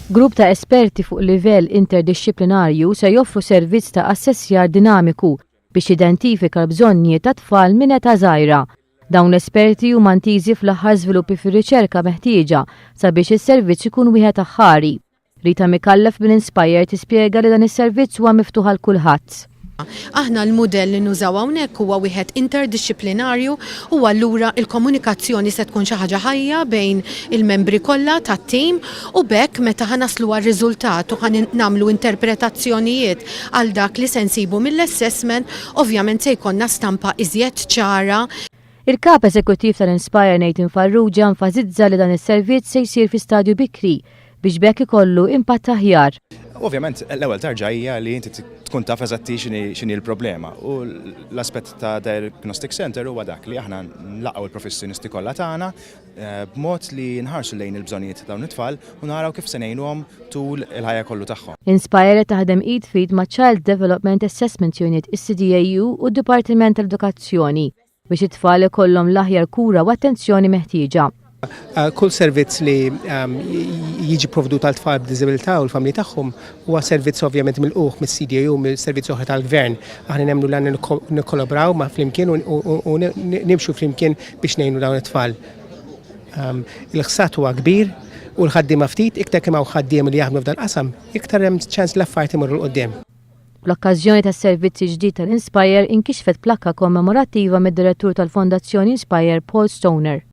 Grupp ta' esperti fuq livell interdixxiplinarju se joffru servizz ta' assessjar dinamiku biex identifika l-bżonnijiet ta' tfal minn età żgħira. Dawn l-esperti huma ntiżi fl-aħħar żviluppi fir-riċerka meħtieġa sabiex is-servizz ikun wieħed aħħari. Rita Mikallef bil-Inspire tispjega li dan is-servizz huwa miftuħ għal kulħadd. Aħna l-mudell li nużaw hawnhekk huwa wieħed interdixxiplinarju u allura il-komunikazzjoni se tkun xi ħaġa ħajja bejn il-membri kollha tat-tim u bekk meta ħanaslu għar-riżultat u nagħmlu interpretazzjonijiet għal dak li se nsibu mill-assessment, ovvjament se jkollna stampa iżjed ċara. Il-kap eżekuttiv tal-Inspire Nathan Farrugia nfasizza li dan is-servizz se jsir fi stadju bikri biex bekk ikollu impatt aħjar. Ovvjament, l-ewwel tarġa hija li inti tkun taf eżatti x'inhi l-problema u l-aspett ta' Diagnostic Center huwa dak li aħna nlaqgħu il-professjonisti kollha tagħna b'mod li nħarsu lejn il-bżonnijiet ta' dawn it-tfal u naraw kif se ngħinuhom tul il-ħajja kollu tagħhom. Inspire taħdem id fit ma' Child Development Assessment Unit, is-CDAU u d-Dipartiment tal-Edukazzjoni biex it-tfal ikollhom l-aħjar kura u attenzjoni meħtieġa. Kull servizz li jiġi provdut għal tfal b'diżabilità u l-familji tagħhom huwa servizz ovvjament mill-uħ mis-CDAU mill-servizz oħra tal-Gvern. Aħna nemmnu lan nikkollabraw ma' flimkien u nimxu flimkien biex ngħinu dawn it-tfal. Il-ħsat huwa kbir u l-ħaddiema ftit iktar kemm hawn ħaddiem li jaħdmu f'dan qasam, iktar hemm ċans l-affarijiet imorru l-qudiem. Bl-okkażjoni tas-servizzi ġdid tal-Inspire inkixfet plakka kommemorattiva mid-direttur tal-Fondazzjoni Inspire Paul Stoner.